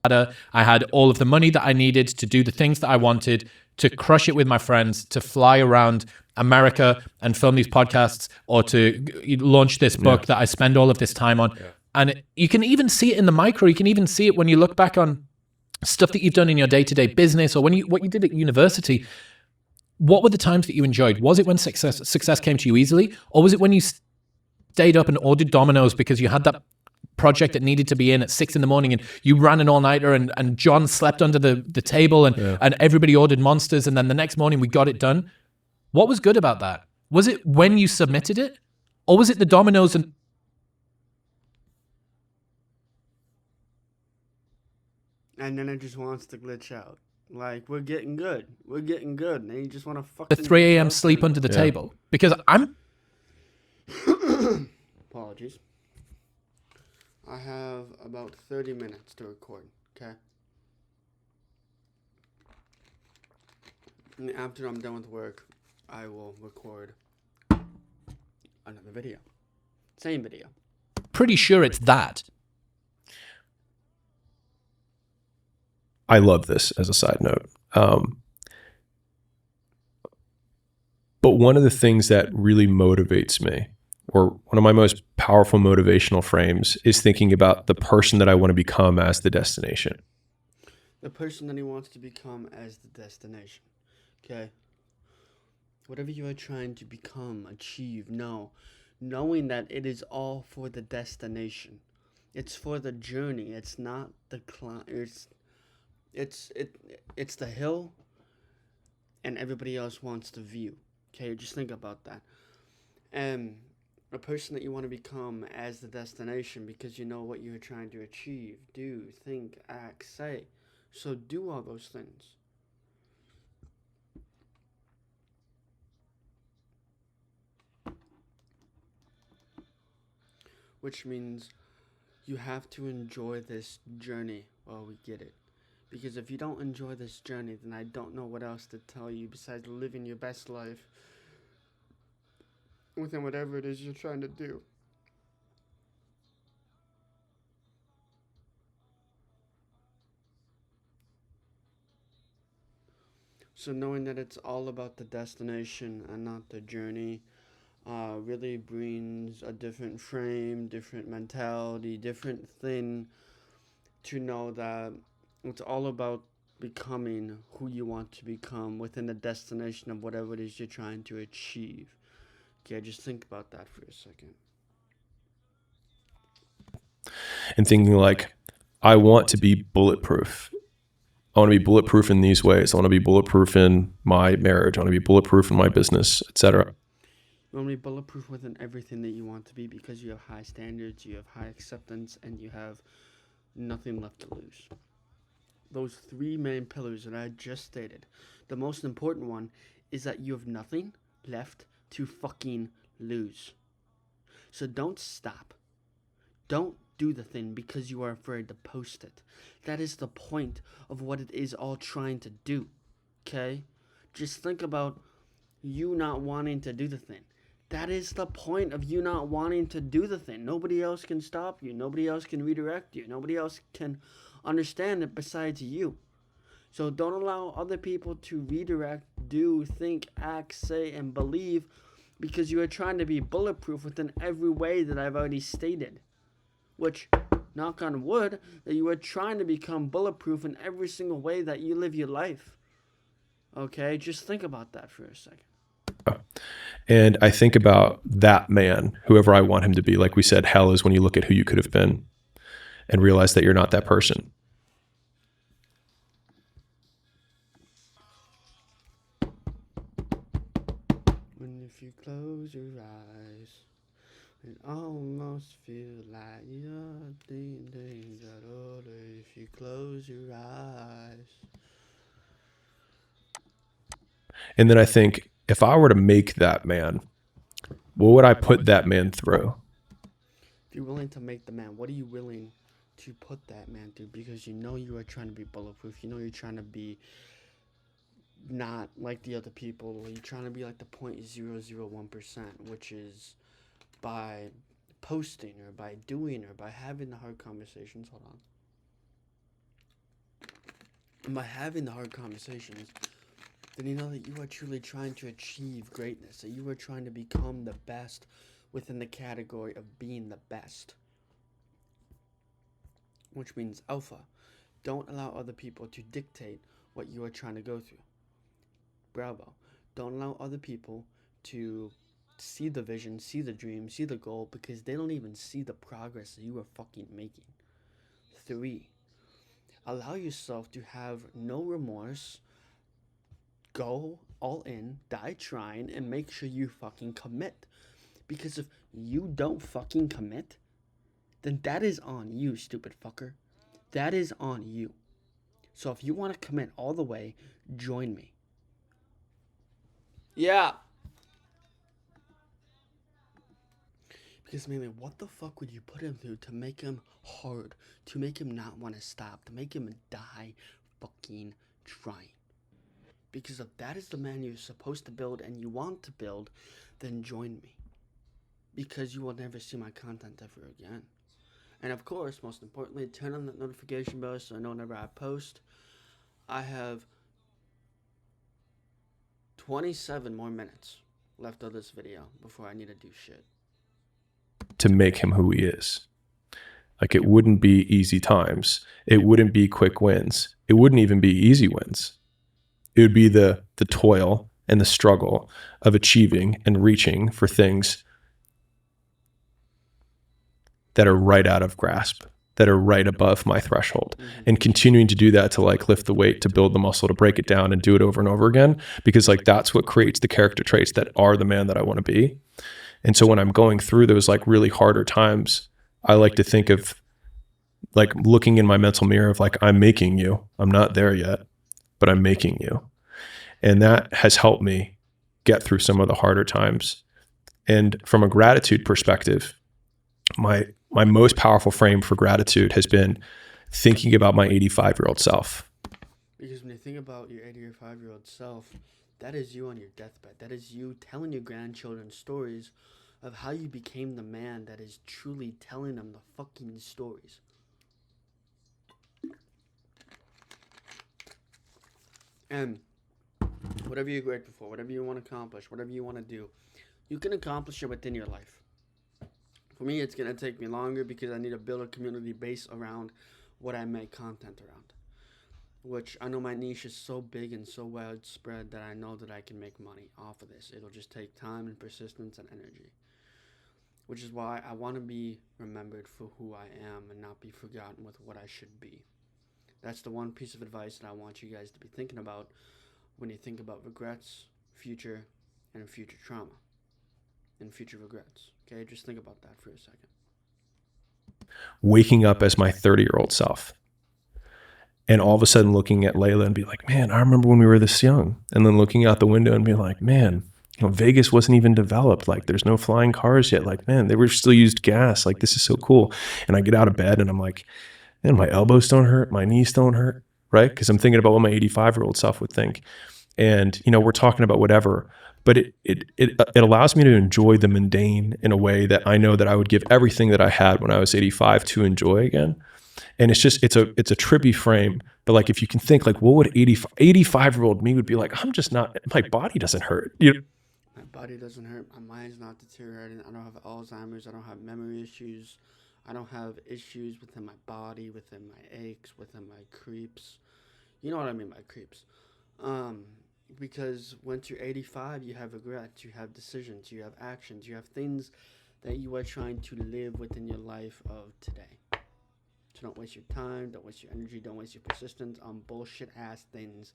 I had all of the money that I needed to do the things that I wanted, to crush it with my friends, to fly around America and film these podcasts, or to launch this book that I spend all of this time on. And you can even see it in the micro. You can even see it when you look back on stuff that you've done in your day-to-day business, or what you did at university. What were the times that you enjoyed? Was it when success came to you easily, or was it when you stayed up and ordered Domino's because you had that project that needed to be in at 6 a.m. and you ran an all-nighter, and John slept under the table, and everybody ordered Monsters, and then the next morning we got it done? What was good about that? Was it when you submitted it, or was it the Domino's and... And then it just wants to glitch out. Like, we're getting good. And you just want to fucking... the 3 a.m. sleep under the table? Because I'm... Apologies. I have about 30 minutes to record, okay? And after I'm done with work, I will record another video. Same video. Pretty sure it's that. I love this as a side note. But one of the things that really motivates me, or one of my most powerful motivational frames, is thinking about the person that I want to become as the destination. The person that he wants to become as the destination. Okay? Whatever you are trying to become, achieve, knowing that it is all for the destination. It's for the journey. It's not the climb. It's the hill, and everybody else wants the view. Okay, just think about that. And a person that you want to become as the destination, because you know what you're trying to achieve, do, think, act, say. So do all those things. Which means you have to enjoy this journey while we get it. Because if you don't enjoy this journey, then I don't know what else to tell you besides living your best life within whatever it is you're trying to do. So knowing that it's all about the destination and not the journey really brings a different frame, different mentality, different thing to know that it's all about becoming who you want to become within the destination of whatever it is you're trying to achieve. Okay, just think about that for a second. And thinking like, I want to be bulletproof. I want to be bulletproof in these ways. I want to be bulletproof in my marriage. I want to be bulletproof in my business, etc. You want to be bulletproof within everything that you want to be because you have high standards, you have high acceptance, and you have nothing left to lose. Those three main pillars that I just stated. The most important one is that you have nothing left to fucking lose. So don't stop. Don't do the thing because you are afraid to post it. That is the point of what it is all trying to do. Okay? Just think about you not wanting to do the thing. That is the point of you not wanting to do the thing. Nobody else can stop you. Nobody else can redirect you. Nobody else can understand it besides you. So don't allow other people to redirect, do, think, act, say, and believe because you are trying to be bulletproof within every way that I've already stated. Which, knock on wood, that you are trying to become bulletproof in every single way that you live your life. Okay? Just think about that for a second. And I think about that man, whoever I want him to be. Like we said, hell is when you look at who you could have been and realize that you're not that person. When if you close your eyes, it almost feel like you're thinking that order if you close your eyes. And then I think, if I were to make that man, what would I put that man through? If you're willing to make the man, what are you willing to put that man through? Because you know you are trying to be bulletproof. You know you're trying to be not like the other people. You're trying to be like the 0.001%, which is by posting or by doing or by having the hard conversations. Hold on. And by having the hard conversations, then you know that you are truly trying to achieve greatness, that you are trying to become the best within the category of being the best. Which means alpha. Don't allow other people to dictate what you are trying to go through. Bravo. Don't allow other people to see the vision, see the dream, see the goal, because they don't even see the progress that you are fucking making. 3. Allow yourself to have no remorse. Go all in, die trying, and make sure you fucking commit. Because if you don't fucking commit, then that is on you, stupid fucker. That is on you. So if you want to commit all the way, join me. Yeah. Because mainly, what the fuck would you put him through to make him hard, to make him not want to stop, to make him die fucking trying? Because if that is the man you're supposed to build and you want to build, then join me. Because you will never see my content ever again. And of course, most importantly, turn on that notification bell so I know whenever I post. I have 27 more minutes left of this video before I need to do shit. To make him who he is. Like, it wouldn't be easy times. It wouldn't be quick wins. It wouldn't even be easy wins. It would be the toil and the struggle of achieving and reaching for things that are right out of grasp, that are right above my threshold, and continuing to do that to like lift the weight, to build the muscle, to break it down and do it over and over again, because like that's what creates the character traits that are the man that I want to be. And so when I'm going through those like really harder times, I like to think of like looking in my mental mirror of like, I'm making you. I'm not there yet, but I'm making you. And that has helped me get through some of the harder times. And from a gratitude perspective, my most powerful frame for gratitude has been thinking about my 85-year-old self. Because when you think about your 85-year-old self, that is you on your deathbed. That is you telling your grandchildren stories of how you became the man that is truly telling them the fucking stories. And whatever you're grateful for, whatever you want to accomplish, whatever you want to do, you can accomplish it within your life. For me, it's going to take me longer because I need to build a community base around what I make content around. Which I know my niche is so big and so widespread that I know that I can make money off of this. It'll just take time and persistence and energy. Which is why I want to be remembered for who I am and not be forgotten with what I should be. That's the one piece of advice that I want you guys to be thinking about when you think about regrets, future, and future trauma. And future regrets. Okay, just think about that for a second. Waking up as my 30-year-old self. And all of a sudden looking at Layla and be like, man, I remember when we were this young. And then looking out the window and be like, man, you know, Vegas wasn't even developed. Like, there's no flying cars yet. Like, man, they were still used gas. Like, this is so cool. And I get out of bed and I'm like, man, my elbows don't hurt. My knees don't hurt, right? Because I'm thinking about what my 85-year-old self would think. And, you know, we're talking about whatever, but it allows me to enjoy the mundane in a way that I know that I would give everything that I had when I was 85 to enjoy again. And it's a trippy frame, but like, if you can think like, what would 85-year-old me would be like? I'm just not, my body doesn't hurt. You know? My body doesn't hurt. My mind's not deteriorating. I don't have Alzheimer's. I don't have memory issues. I don't have issues within my body, within my aches, within my creeps. You know what I mean by creeps. Because once you're 85, you have regrets, you have decisions, you have actions, you have things that you are trying to live within your life of today. So don't waste your time, don't waste your energy, don't waste your persistence on bullshit ass things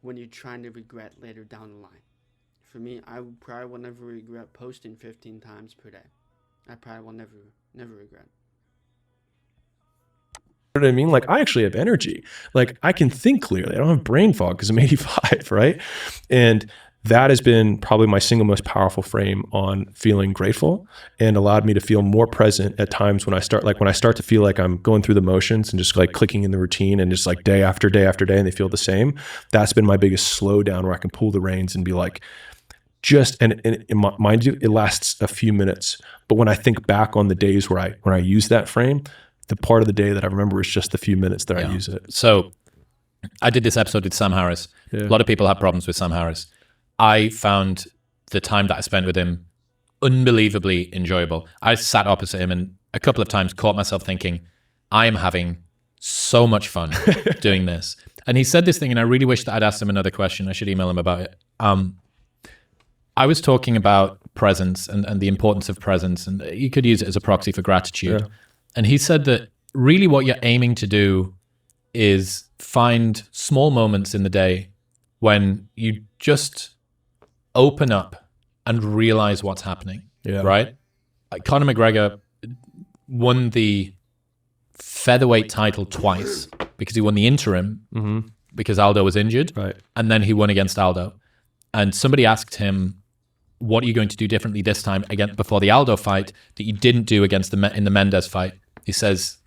when you're trying to regret later down the line. For me, I probably will never regret posting 15 times per day. I probably will never regret. You know what I mean? Like, I actually have energy. Like, I can think clearly. I don't have brain fog because I'm 85, right? And that has been probably my single most powerful frame on feeling grateful, and allowed me to feel more present at times when I start to feel like I'm going through the motions and just like clicking in the routine and just like day after day after day, and they feel the same. That's been my biggest slowdown, where I can pull the reins and be like, and mind you, it lasts a few minutes. But when I think back on the days where I use that frame, the part of the day that I remember is just the few minutes that I use it. So I did this episode with Sam Harris. Yeah. A lot of people have problems with Sam Harris. I found the time that I spent with him unbelievably enjoyable. I sat opposite him and a couple of times caught myself thinking, I am having so much fun doing this. And he said this thing, and I really wish that I'd asked him another question. I should email him about it. I was talking about presence and the importance of presence, and you could use it as a proxy for gratitude. Yeah. And he said that really what you're aiming to do is find small moments in the day when you just open up and realize what's happening, right? Like Conor McGregor won the featherweight title twice because he won the interim because Aldo was injured, Right. and then he won against Aldo. And somebody asked him, what are you going to do differently this time again before the Aldo fight that you didn't do against in the Mendes fight? He says,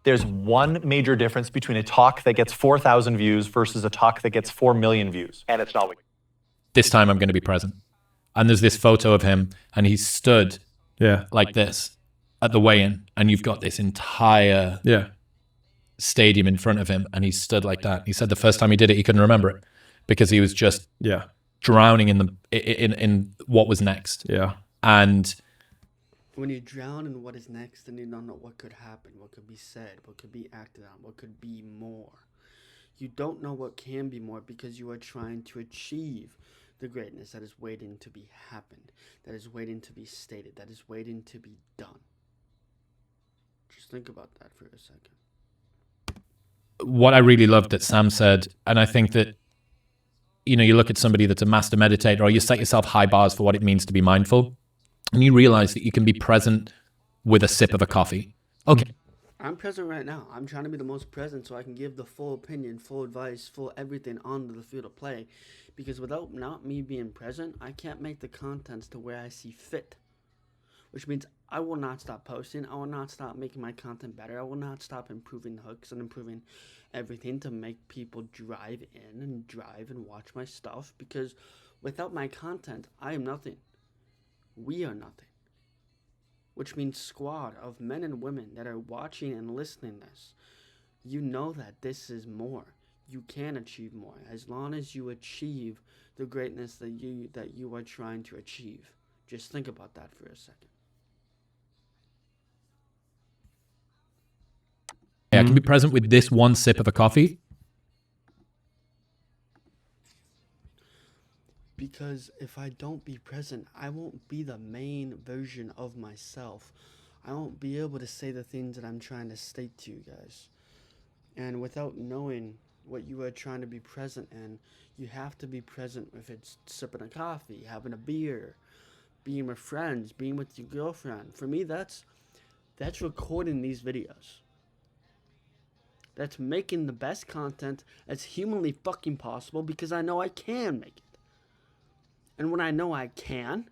there's one major difference between a talk that gets 4,000 views versus a talk that gets 4 million views. And it's not. this time I'm going to be present. And there's this photo of him, and he stood like this at the weigh-in, and you've got this entire stadium in front of him, and he stood like that. He said the first time he did it, he couldn't remember it because he was just drowning in what was next. And when you drown in what is next, and you don't know what could happen, what could be said, what could be acted on, what could be more. You don't know what can be more because you are trying to achieve the greatness that is waiting to be happened, that is waiting to be stated, that is waiting to be done. Just think about that for a second. What I really loved that Sam said, and I think that, you know, you look at somebody that's a master meditator, or you set yourself high bars for what it means to be mindful, and you realize that you can be present with a sip of a coffee. Okay. I'm present right now. I'm trying to be the most present so I can give the full opinion, full advice, full everything onto the field of play. Because without not me being present, I can't make the contents to where I see fit. Which means I will not stop posting. I will not stop making my content better. I will not stop improving hooks and improving everything to make people drive in and drive and watch my stuff. Because without my content, I am nothing. We are nothing. Which means squad of men and women that are watching and listening to this. You know that this is more. You can achieve more as long as you achieve the greatness that you are trying to achieve. Just think about that for a second. I can be present with this one sip of a coffee. Because if I don't be present, I won't be the main version of myself. I won't be able to say the things that I'm trying to state to you guys. And without knowing what you are trying to be present in, you have to be present if it's sipping a coffee, having a beer, being with friends, being with your girlfriend. For me, that's recording these videos. That's making the best content as humanly fucking possible because I know I can make it. And when I know I can,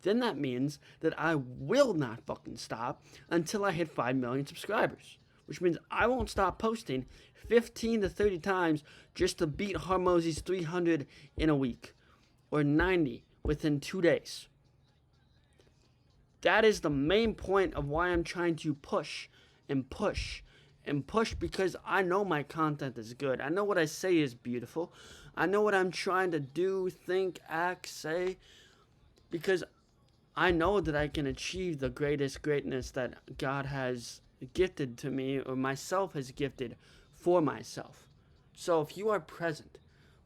then that means that I will not fucking stop until I hit 5 million subscribers. Which means I won't stop posting 15 to 30 times just to beat Hormozi's 300 in a week. Or 90 within 2 days. That is the main point of why I'm trying to push and push and push, because I know my content is good. I know what I say is beautiful. I know what I'm trying to do, think, act, say, because I know that I can achieve the greatest greatness that God has gifted to me, or myself has gifted for myself. So if you are present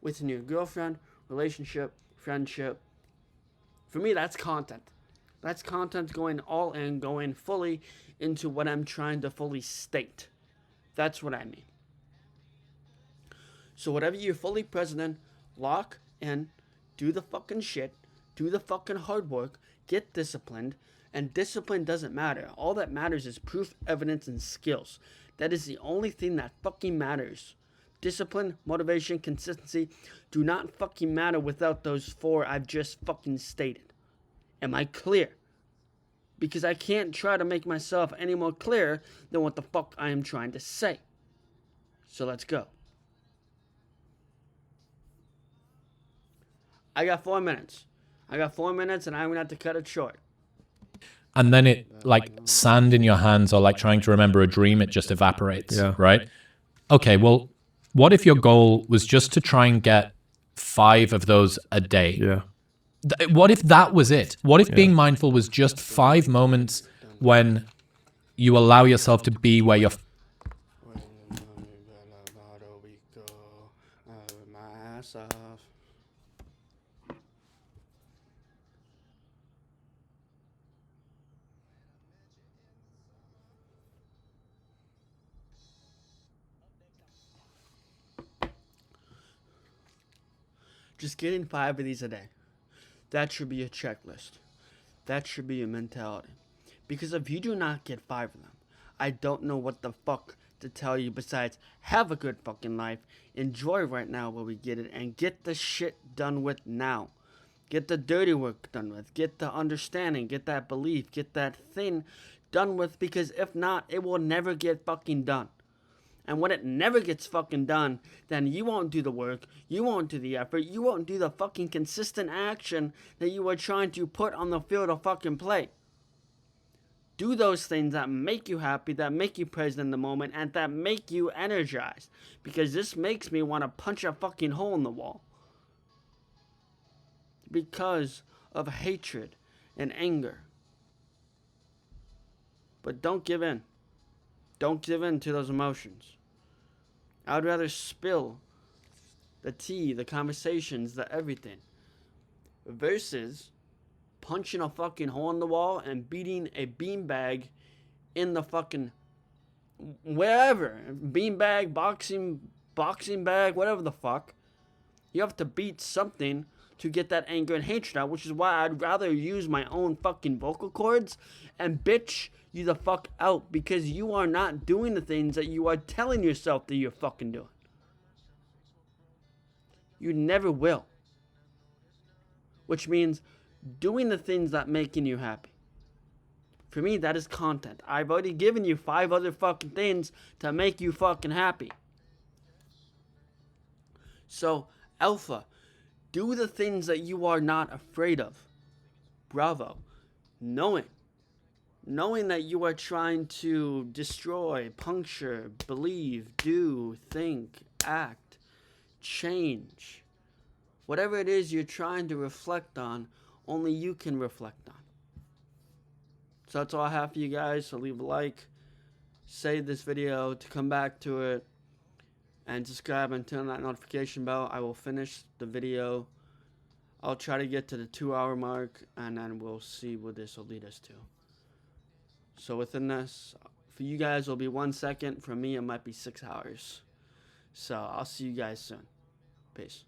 within your girlfriend, relationship, friendship, for me, that's content. That's content going all in, going fully into what I'm trying to fully state. That's what I mean. So whatever you're fully present in, lock in, do the fucking shit, do the fucking hard work, get disciplined, and discipline doesn't matter. All that matters is proof, evidence, and skills. That is the only thing that fucking matters. Discipline, motivation, consistency do not fucking matter without those 4 I've just fucking stated. Am I clear? Because I can't try to make myself any more clear than what the fuck I am trying to say. So let's go. I got 4 minutes. I got 4 minutes and I'm going to have to cut it short. And then it, like sand in your hands, or like trying to remember a dream, it just evaporates, right? Okay, well, What if your goal was just to try and get 5 of those a day? Yeah. What if that was it? What if being mindful was just 5 moments when you allow yourself to be where you're Just getting 5 of these a day. That should be a checklist. That should be a mentality. Because if you do not get 5 of them, I don't know what the fuck to tell you besides have a good fucking life, enjoy right now while we get it, and get the shit done with now. Get the dirty work done with. Get the understanding. Get that belief. Get that thing done with, because if not, it will never get fucking done. And when it never gets fucking done, then you won't do the work, you won't do the effort, you won't do the fucking consistent action that you are trying to put on the field of fucking play. Do those things that make you happy, that make you present in the moment, and that make you energized. Because this makes me want to punch a fucking hole in the wall. Because of hatred and anger. But don't give in. Don't give in to those emotions. I would rather spill the tea, the conversations, the everything, versus punching a fucking hole in the wall and beating a beanbag in the fucking wherever. Beanbag, boxing bag, whatever the fuck. You have to beat something to get that anger and hatred out, which is why I'd rather use my own fucking vocal cords and bitch you the fuck out, because you are not doing the things that you are telling yourself that you're fucking doing. You never will. Which means doing the things that making you happy. For me, that is content. I've already given you 5 other fucking things to make you fucking happy. So, Alpha, do the things that you are not afraid of. Bravo. Knowing that you are trying to destroy, puncture, believe, do, think, act, change. Whatever it is you're trying to reflect on, only you can reflect on. So that's all I have for you guys. So leave a like, save this video to come back to it, and subscribe and turn on that notification bell. I will finish the video. I'll try to get to the 2-hour mark, and then we'll see what this will lead us to. So within this, for you guys, it'll be 1 second. For me, it might be 6 hours. So I'll see you guys soon. Peace.